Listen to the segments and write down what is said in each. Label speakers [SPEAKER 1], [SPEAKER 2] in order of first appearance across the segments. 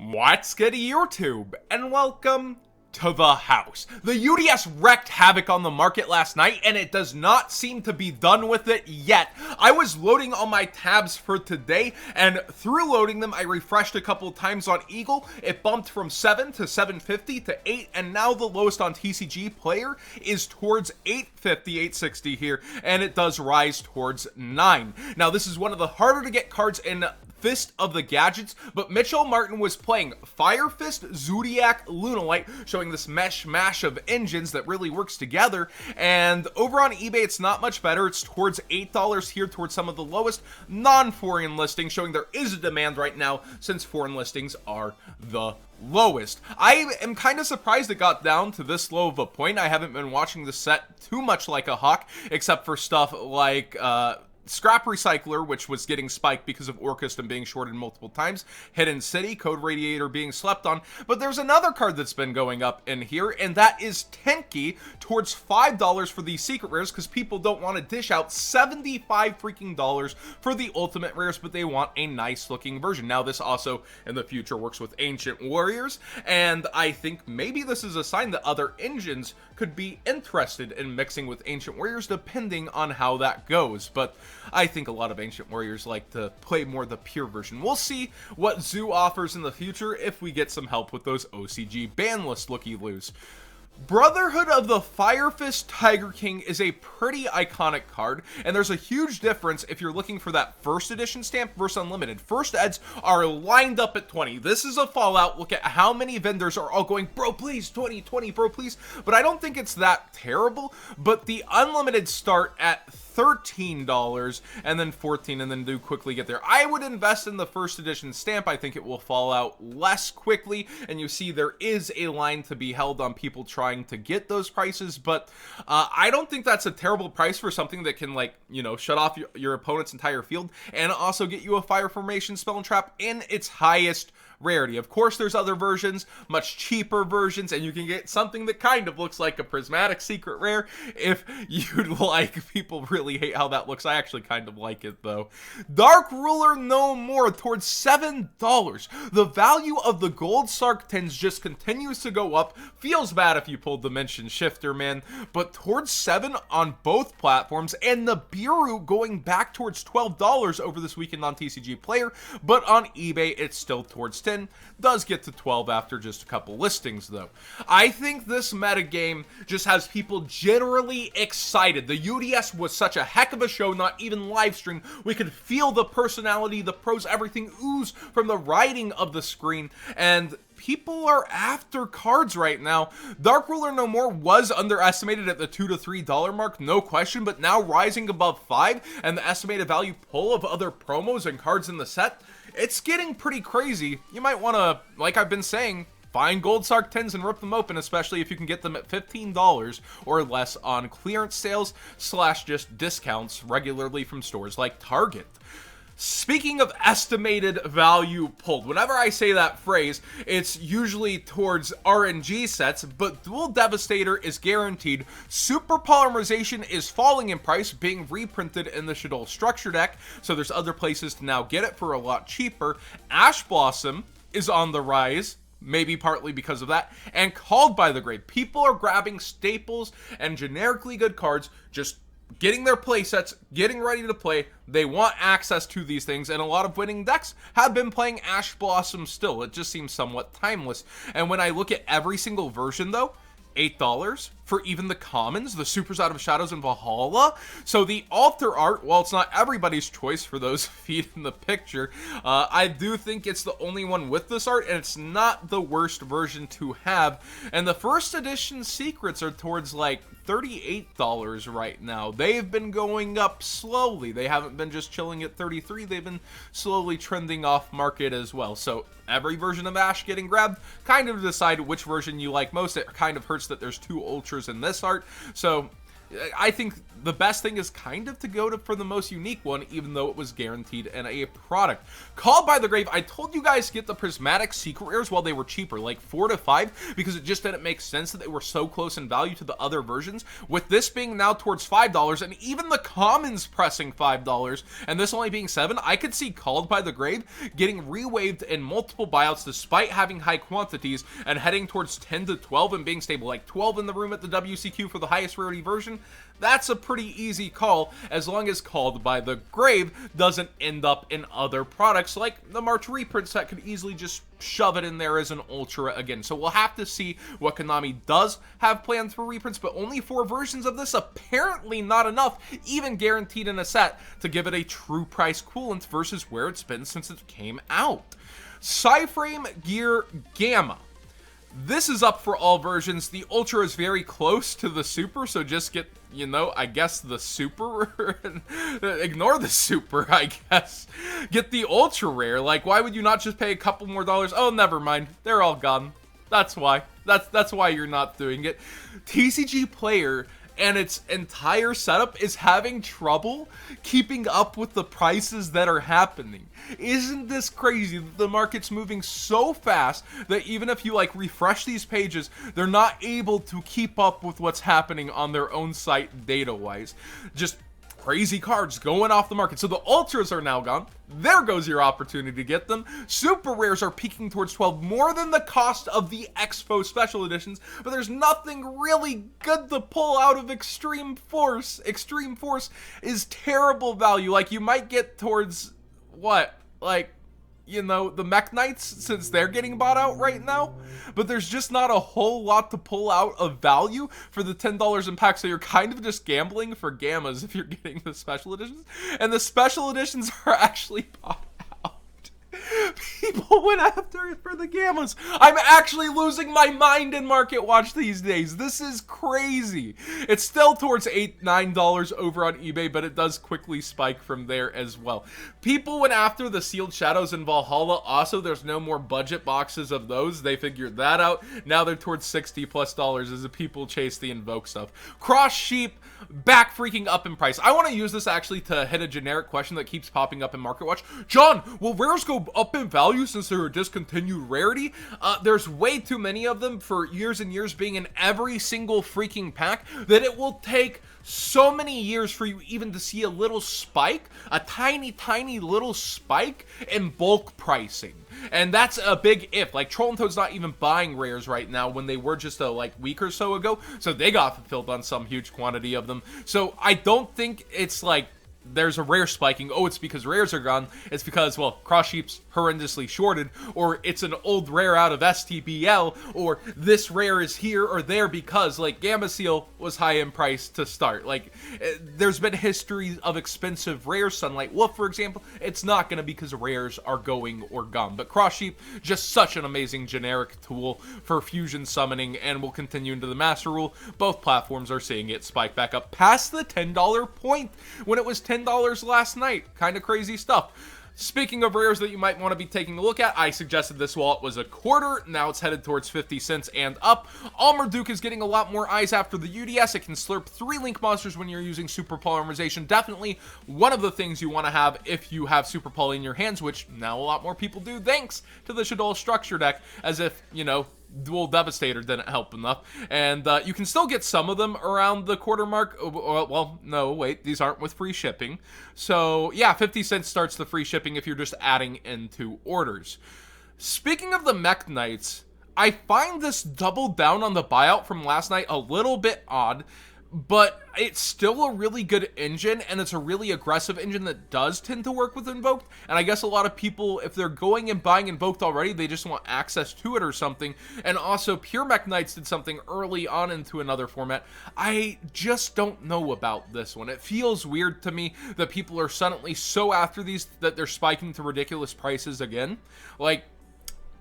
[SPEAKER 1] What's good YouTube, and welcome to the house. The UDS wreaked havoc on the market last night, and it does not seem to be done with it yet. I was loading all my tabs for today, and through loading them, I refreshed a couple of times on Eagle. It bumped from 7 to 750 to 8, and now the lowest on TCG Player is towards 850, 860 here, and it does rise towards 9. Now, this is one of the harder to get cards in Fist of the Gadgets, but Mitchell Martin was playing Fire Fist, Zodiac, Lunalite, showing this mash of engines that really works together. And over on eBay, it's not much better. It's towards $8 here, towards some of the lowest non-foreign listings, showing there is a demand right now since foreign listings are the lowest. I am kind of surprised it got down to this low of a point. I haven't been watching the set too much like a hawk, except for stuff like Scrap Recycler, which was getting spiked because of Orcust and being shorted multiple times, Hidden City, Code Radiator being slept on, but there's another card that's been going up in here, and that is Tenki, towards $5 for these secret rares, because people don't want to dish out $75 freaking dollars for the ultimate rares, but they want a nice looking version. Now, this also in the future works with Ancient Warriors, and I think maybe this is a sign that other engines could be interested in mixing with Ancient Warriors, depending on how that goes. But I think a lot of Ancient Warriors like to play more the pure version. We'll see what Zoo offers in the future if we get some help with those OCG ban list looky-loos. Brotherhood of the Fire Fist Tiger King is a pretty iconic card, and there's a huge difference if you're looking for that first edition stamp versus unlimited. First eds are lined up at 20. This is a Fallout. Look at how many vendors are all going, bro, please, 20, 20, bro, please. But I don't think it's that terrible, but the unlimited start at $13 and then $14 and then do quickly get there. I would invest in the first edition stamp. I think it will fall out less quickly, and you see there is a line to be held on people trying to get those prices, but I don't think that's a terrible price for something that can, like, you know, shut off your opponent's entire field and also get you a Fire Formation Spell and Trap in its highest rarity. Of course, there's other versions, much cheaper versions, and you can get something that kind of looks like a prismatic secret rare if you'd like. People really hate how that looks. I actually kind of like it, though. Dark Ruler No More, towards $7. The value of the gold Sark tins just continues to go up. Feels bad if you pulled Dimension Shifter, man, but towards 7 on both platforms, and the Bureau going back towards $12 over this weekend on TCG Player, but on eBay, it's still towards 10. Does get to 12 after just a couple listings, though. I think this metagame just has people generally excited. The UDS was such a heck of a show, not even live stream. We could feel the personality, the pros, everything ooze from the writing of the screen, and people are after cards right now. Dark Ruler No More was underestimated at the $2 to $3 mark, no question, but now rising above 5, and the estimated value pull of other promos and cards in the set, it's getting pretty crazy. You might want to, like I've been saying, find gold Sark 10s and rip them open, especially if you can get them at $15 or less on clearance sales / just discounts regularly from stores like Target. Speaking of estimated value pulled, whenever I say that phrase, it's usually towards RNG sets, but Dual Devastator is guaranteed. Super Polymerization is falling in price, being reprinted in the Shaddoll Structure deck, so there's other places to now get it for a lot cheaper. Ash Blossom is on the rise, maybe partly because of that, and Called by the Grave. People are grabbing staples and generically good cards, just getting their play sets, getting ready to play. They want access to these things, and a lot of winning decks have been playing Ash Blossom still. It just seems somewhat timeless. And when I look at every single version, though, $8 for even the commons, the Supers Out of Shadows and Valhalla. So the altar art, while it's not everybody's choice for those feet in the picture, I do think it's the only one with this art, and it's not the worst version to have. And the first edition secrets are towards like $38 right now. They've been going up slowly. They haven't been just chilling at 33. They've been slowly trending off market as well. So every version of Ash getting grabbed. Kind of decide which version you like most. It kind of hurts that there's 2 ultras in this art. So I think the best thing is kind of to go for the most unique one, even though it was guaranteed in a product. Called by the Grave, I told you guys to get the prismatic secret rares while they were cheaper, like 4 to 5, because it just didn't make sense that they were so close in value to the other versions. With this being now towards $5, and even the commons pressing $5, and this only being 7, I could see Called by the Grave getting rewaved in multiple buyouts despite having high quantities, and heading towards 10 to 12 and being stable, like 12 in the room at the WCQ for the highest rarity version. That's a pretty easy call, as long as Called by the Grave doesn't end up in other products like the March reprints that could easily just shove it in there as an ultra again. So we'll have to see what Konami does have planned for reprints, but only 4 versions of this, apparently not enough, even guaranteed in a set, to give it a true price coolant versus where it's been since it came out. Psyframe Gear Gamma. This is up for all versions. The Ultra is very close to the Super, so just get, you know, I guess the Super. Ignore the Super, I guess. Get the Ultra Rare. Like, why would you not just pay a couple more dollars? Oh, never mind. They're all gone. That's why. That's why you're not doing it. TCG Player and its entire setup is having trouble keeping up with the prices that are happening. Isn't this crazy that the market's moving so fast that even if you like refresh these pages, they're not able to keep up with what's happening on their own site data-wise? Just crazy cards going off the market. So the Ultras are now gone. There goes your opportunity to get them. Super Rares are peaking towards 12, more than the cost of the Expo Special Editions, but there's nothing really good to pull out of Extreme Force. Extreme Force is terrible value. Like, you might get towards, what, like, you know, the Mech Knights, since they're getting bought out right now, but there's just not a whole lot to pull out of value for the $10 in packs, so you're kind of just gambling for gammas if you're getting the special editions, and the special editions are actually bought out. People went after it for the gammas. I'm actually losing my mind in Market Watch these days. This is crazy. It's still towards $8, $9 over on eBay, but it does quickly spike from there as well. People went after the Sealed Shadows in Valhalla. Also, there's no more budget boxes of those. They figured that out. Now they're towards $60+ as the people chase the Invoke stuff. Cross Sheep, back freaking up in price. I want to use this actually to hit a generic question that keeps popping up in Market Watch. John, will rares go up in value since they're a discontinued rarity? There's way too many of them for years and years being in every single freaking pack that it will take so many years for you even to see a little spike, a tiny little spike in bulk pricing. And that's a big if. Like, Troll and Toad's not even buying rares right now when they were just a week or so ago, so they got fulfilled on some huge quantity of them. So I don't think it's like there's a rare spiking. Oh, it's because rares are gone. It's because, well, Cross Sheep's horrendously shorted, or it's an old rare out of STBL, or this rare is here or there because, like, Gamma Seal was high in price to start. Like, there's been history of expensive rares. Sunlight Wolf, for example, it's not going to be because rares are going or gone. But Cross Sheep, just such an amazing generic tool for fusion summoning, and will continue into the Master Rule. Both platforms are seeing it spike back up past the $10 point when it was $10 last night. Kind of crazy stuff. Speaking of rares that you might want to be taking a look at, I suggested this while it was a quarter. Now it's headed towards 50 cents and up. Almarduke is getting a lot more eyes after the UDS. It can slurp 3 link monsters when you're using Super Polymerization. Definitely one of the things you want to have if you have Super Poly in your hands, which now a lot more people do thanks to the Shaddoll Structure deck, as if, you know, Dual Devastator didn't help enough. And you can still get some of them around the quarter mark. Well, no, wait, these aren't with free shipping. So yeah, 50 cents starts the free shipping if you're just adding into orders. Speaking of the Mech Knights, I find this double down on the buyout from last night a little bit odd, but it's still a really good engine, and it's a really aggressive engine that does tend to work with Invoked. And I guess a lot of people, if they're going and buying Invoked already, they just want access to it or something. And also, Pure Mech Knights did something early on into another format. I just don't know about this one. It feels weird to me that people are suddenly so after these that they're spiking to ridiculous prices again. Like,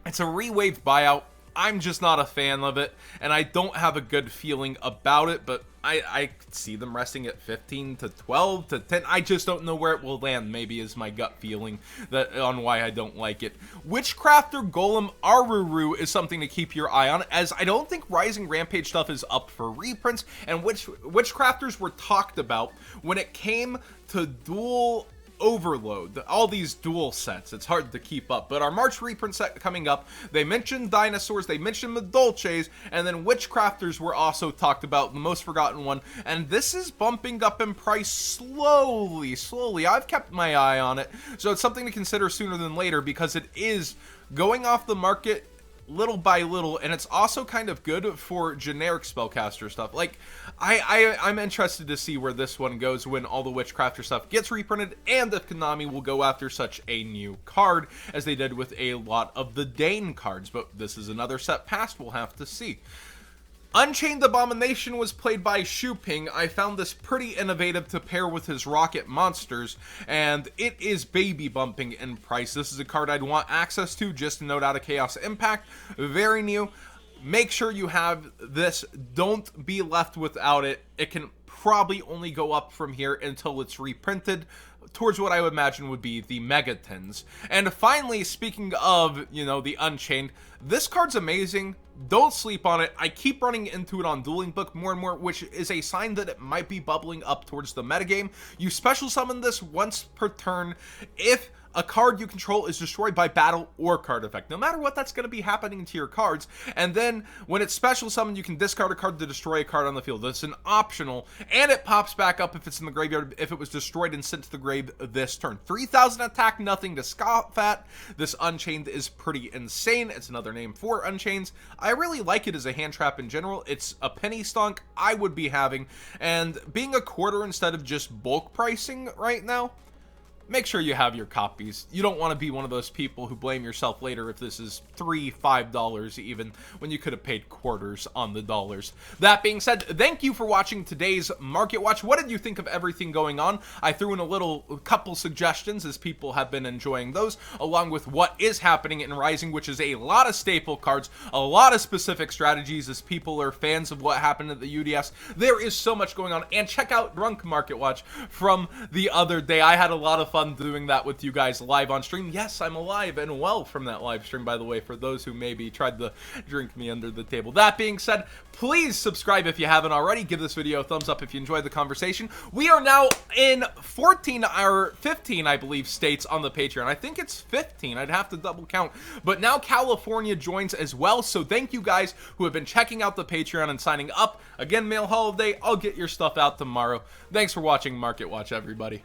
[SPEAKER 1] it's a re-wave buyout. I'm just not a fan of it, and I don't have a good feeling about it, but I could see them resting at 15 to 12 to 10. I just don't know where it will land, maybe is my gut feeling that on why I don't like it. Witchcrafter Golem Aruru is something to keep your eye on, as I don't think Rising Rampage stuff is up for reprints, and Witchcrafters were talked about when it came to dual overload, all these dual sets. It's hard to keep up, but our March reprint set coming up, they mentioned dinosaurs, they mentioned Medolches, and then Witchcrafters were also talked about, the most forgotten one, and this is bumping up in price slowly. I've kept my eye on it, so it's something to consider sooner than later, because it is going off the market little by little, and it's also kind of good for generic spellcaster stuff. Like, I'm interested to see where this one goes when all the Witchcrafter stuff gets reprinted, and if Konami will go after such a new card as they did with a lot of the Dane cards, but this is another set past, we'll have to see. Unchained Abomination was played by Shuping. I found this pretty innovative to pair with his rocket monsters, and it is baby bumping in price. This is a card I'd want access to just to note out of Chaos Impact. Very new. Make sure you have this. Don't be left without it. It can probably only go up from here until it's reprinted towards what I would imagine would be the Megatons. And finally, speaking of, you know, the Unchained, this card's amazing. Don't sleep on it. I keep running into it on Dueling Book more and more, which is a sign that it might be bubbling up towards the metagame. You special summon this once per turn if a card you control is destroyed by battle or card effect. No matter what, that's going to be happening to your cards. And then when it's special summoned, you can discard a card to destroy a card on the field. That's an optional, and it pops back up if it's in the graveyard if it was destroyed and sent to the grave this turn. 3,000 attack, nothing to scoff at. This Unchained is pretty insane. It's another name for Unchains. I really like it as a hand trap in general. It's a penny stunk I would be having, and being a quarter instead of just bulk pricing right now, make sure you have your copies. You don't want to be one of those people who blame yourself later if this is $3, $5 even, when you could have paid quarters on the dollars. That being said, thank you for watching today's Market Watch. What did you think of everything going on? I threw in a couple suggestions, as people have been enjoying those, along with what is happening in Rising, which is a lot of staple cards, a lot of specific strategies, as people are fans of what happened at the UDS. There is so much going on, and check out Drunk Market Watch from the other day. I had a lot of fun doing that with you guys live on stream. Yes, I'm alive and well from that live stream, by the way, for those who maybe tried to drink me under the table. That being said, please subscribe if you haven't already. Give this video a thumbs up if you enjoyed the conversation. We are now in 14 or 15, I believe, states on the Patreon. I think it's 15. I'd have to double count. But now California joins as well, so thank you guys who have been checking out the Patreon and signing up. Again, Mail Holiday, I'll get your stuff out tomorrow. Thanks for watching Market Watch, everybody.